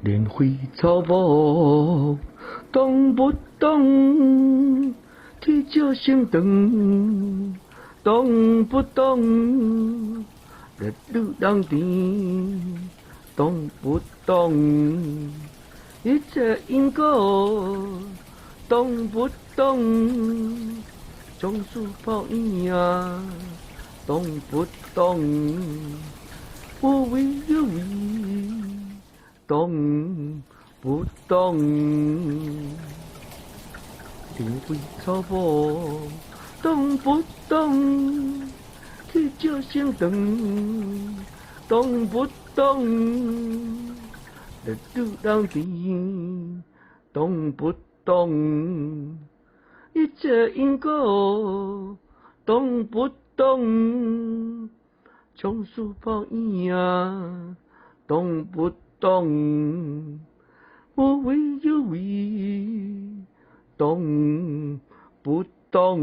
莲花草木动不动，地照升长动不动，日女人甜动不动，一切因果动不动，总是报应啊动不动，无为有为。动不动？莲花草木动不动？地照升长动不动？日女人甜动不动？一切因果动不动？总是报应啊动不动？无为有为，动不动？